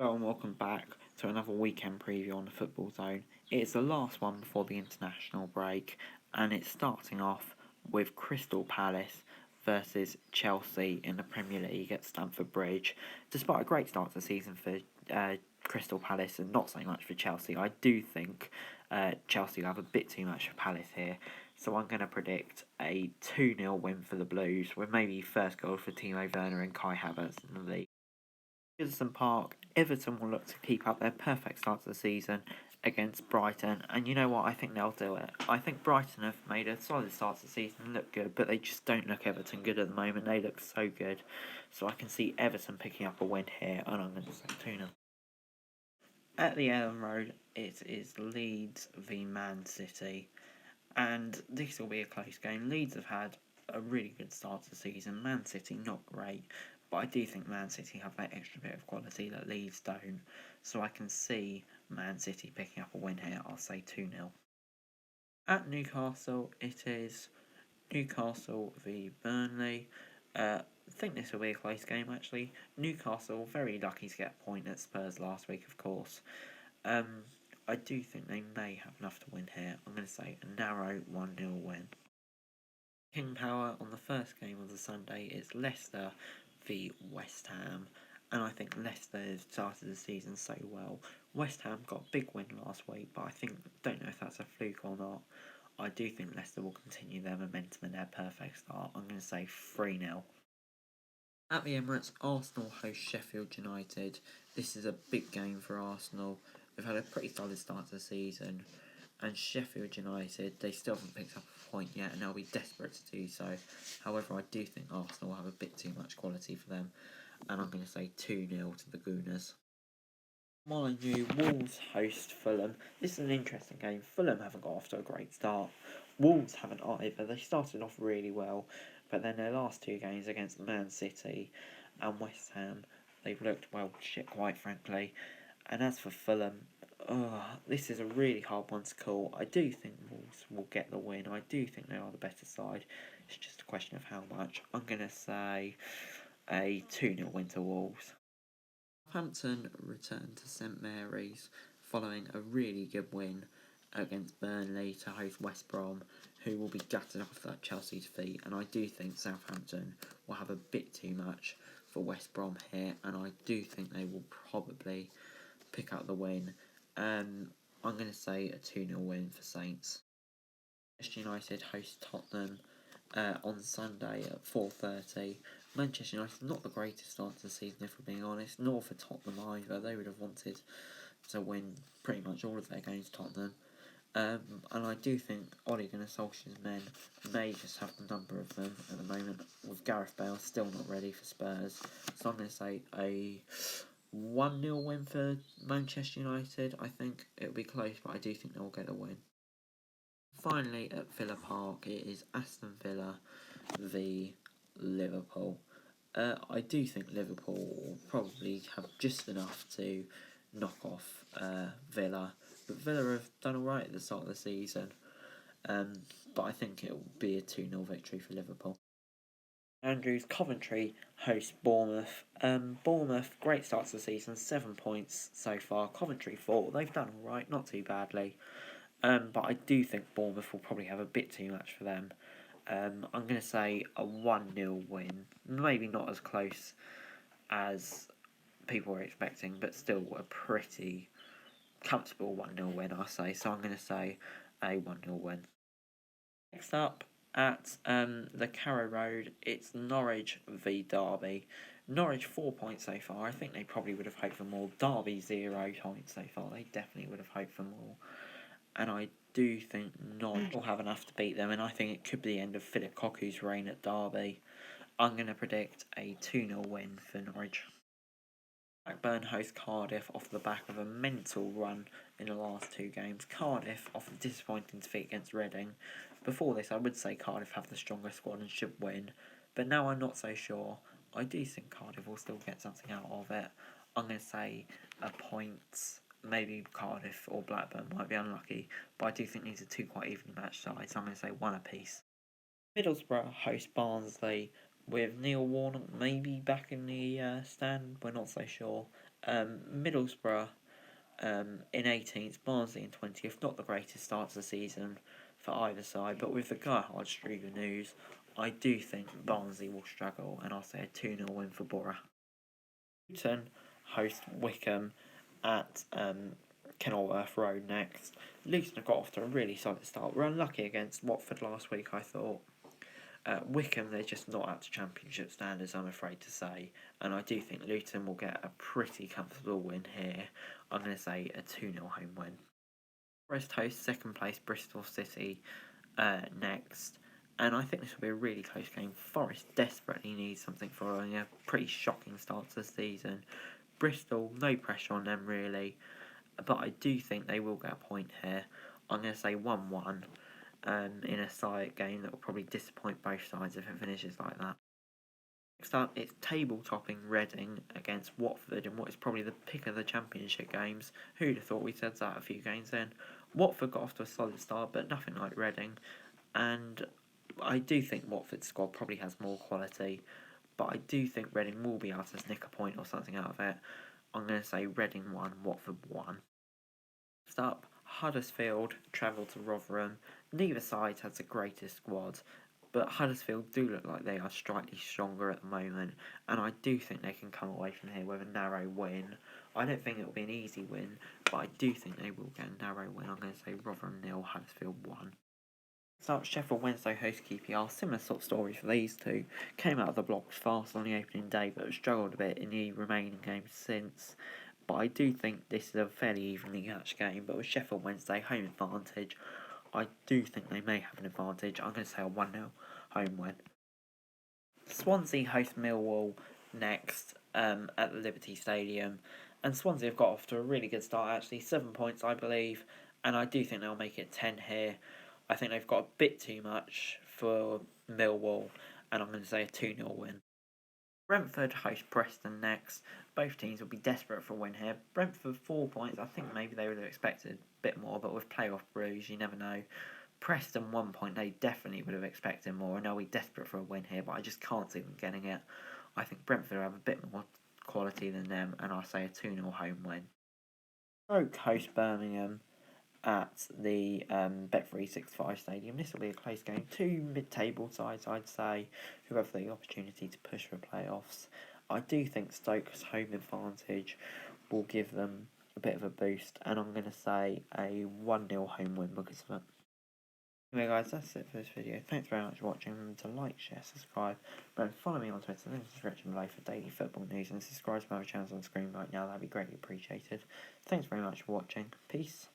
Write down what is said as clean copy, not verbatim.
Hello and welcome back to another weekend preview on the Football Zone. It's the last one before the international break, and it's starting off with Crystal Palace versus Chelsea in the Premier League at Stamford Bridge. Despite a great start to the season for Crystal Palace and not so much for Chelsea, I do think Chelsea will have a bit too much for Palace here. So I'm going to predict a 2-0 win for the Blues, with maybe first goal for Timo Werner and Kai Havertz in the league. Goodison Park, Everton will look to keep up their perfect start to the season against Brighton, and you know what, I think they'll do it. I think Brighton have made a solid start to the season and look good, but they just don't look Everton good at the moment. They look so good, so I can see Everton picking up a win here, and I'm going to say 2-0. At the Ellen Road, it is Leeds v Man City, and this will be a close game. Leeds have had a really good start to the season. Man City not great, but I do think Man City have that extra bit of quality that Leeds don't. So I can see Man City picking up a win here. I'll say 2-0. At Newcastle, it is Newcastle v Burnley. I think this will be a close game actually. Newcastle very lucky to get a point at Spurs last week, of course. I do think they may have enough to win here. I'm going to say a narrow 1-0 win. King Power on the first game of the Sunday is Leicester v West Ham, and I think Leicester have started the season so well. West Ham got a big win last week, but I don't know if that's a fluke or not. I do think Leicester will continue their momentum and their perfect start. I'm going to say 3-0. At the Emirates, Arsenal host Sheffield United. This is a big game for Arsenal. They've had a pretty solid start to the season, and Sheffield United, they still haven't picked up a point yet, and they'll be desperate to do so. However, I do think Arsenal will have a bit too much quality for them, and I'm going to say 2-0 to the Gooners. Molyneux, Wolves host Fulham. This is an interesting game. Fulham haven't got off to a great start. Wolves haven't either. They started off really well, but then their last two games against Man City and West Ham, they've looked well shit, quite frankly. And as for Fulham, this is a really hard one to call. I do think Wolves will get the win. I do think they are the better side. It's just a question of how much. I'm going to say a 2-0 win to Wolves. Southampton returned to St Mary's following a really good win against Burnley to host West Brom, who will be gutted off that Chelsea defeat. And I do think Southampton will have a bit too much for West Brom here, and I do think they will probably pick up the win. I'm going to say a 2-0 win for Saints. Manchester United host Tottenham on Sunday at 4:30. Manchester United not the greatest start to the season, if we're being honest, nor for Tottenham either. They would have wanted to win pretty much all of their games, Tottenham. And I do think Ole Gunnar Solskjaer's men may just have the number of them at the moment, with Gareth Bale still not ready for Spurs. So I'm going to say a 1-0 win for Manchester United. I think it'll be close, but I do think they'll get a win. Finally, at Villa Park, it is Aston Villa v Liverpool. I do think Liverpool will probably have just enough to knock off Villa, but Villa have done alright at the start of the season. But I think it will be a 2-0 victory for Liverpool. Andrews, Coventry host Bournemouth. Bournemouth, great start to the season, 7 points so far. Coventry 4, they've done alright, not too badly. But I do think Bournemouth will probably have a bit too much for them. I'm going to say a 1-0 win. Maybe not as close as people were expecting, but still a pretty comfortable 1-0 win, I'll say. So I'm going to say a 1-0 win. Next up, at the Carrow Road, it's Norwich v Derby. Norwich 4 points so far. I think they probably would have hoped for more. Derby 0 points so far. They definitely would have hoped for more. And I do think Norwich will have enough to beat them, and I think it could be the end of Philip Cocu's reign at Derby. I'm going to predict a 2-0 win for Norwich. Blackburn host Cardiff off the back of a mental run in the last two games. Cardiff off a disappointing defeat against Reading. Before this, I would say Cardiff have the stronger squad and should win, but now I'm not so sure. I do think Cardiff will still get something out of it. I'm going to say a point. Maybe Cardiff or Blackburn might be unlucky, but I do think these are two quite evenly matched sides, so I'm going to say one apiece. Middlesbrough host Barnsley with Neil Warnock maybe back in the stand, we're not so sure, Middlesbrough in 18th, Barnsley in 20th. Not the greatest start to the season for either side, but with the Gerhard Struger news, I do think Barnsley will struggle, and I'll say a 2-0 win for Borough. Luton host Wickham at Kenilworth Road next. Luton have got off to a really solid start. We're unlucky against Watford last week, I thought. Wickham, they're just not up to championship standards, I'm afraid to say, and I do think Luton will get a pretty comfortable win here. I'm going to say a 2-0 home win. Forest host second place Bristol City next, and I think this will be a really close game. Forest desperately needs something following a pretty shocking start to the season. Bristol, no pressure on them really, but I do think they will get a point here. I'm going to say 1-1 in a side game that will probably disappoint both sides if it finishes like that. Next up, it's table-topping Reading against Watford in what is probably the pick of the championship games. Who'd have thought we said that a few games in? Watford got off to a solid start, but nothing like Reading. And I do think Watford's squad probably has more quality, but I do think Reading will be able to nick a point or something out of it. I'm going to say Reading 1, Watford 1. Next up, Huddersfield travel to Rotherham. Neither side has the greatest squad, but Huddersfield do look like they are slightly stronger at the moment, and I do think they can come away from here with a narrow win. I don't think it will be an easy win, but I do think they will get a narrow win. I'm going to say Rotherham 0, Huddersfield 1. So Sheffield Wednesday host QPR, similar sort of story for these two. Came out of the blocks fast on the opening day, but have struggled a bit in the remaining games since. But I do think this is a fairly evenly matched game, but with Sheffield Wednesday home advantage, I do think they may have an advantage. I'm going to say a 1-0 home win. Swansea host Millwall next at the Liberty Stadium, and Swansea have got off to a really good start actually, 7 points I believe, and I do think they'll make it 10 here. I think they've got a bit too much for Millwall, and I'm going to say a 2-0 win. Brentford host Preston next. Both teams will be desperate for a win here. Brentford 4 points. I think maybe they would have expected a bit more, but with playoff brews, you never know. Preston 1 point. They definitely would have expected more. I know we're desperate for a win here, but I just can't see them getting it. I think Brentford have a bit more quality than them, and I'll say a 2-0 home win. Stoke host Birmingham at the Bet365 Stadium. This will be a close game. Two mid-table sides, I'd say, who have the opportunity to push for playoffs. I do think Stoke's home advantage will give them a bit of a boost, and I'm going to say a 1-0 home win because of it. Anyway guys, that's it for this video. Thanks very much for watching. Remember to like, share, subscribe, and follow me on Twitter, link in the description below for daily football news, and subscribe to my channels on screen right now, that'd be greatly appreciated. Thanks very much for watching. Peace.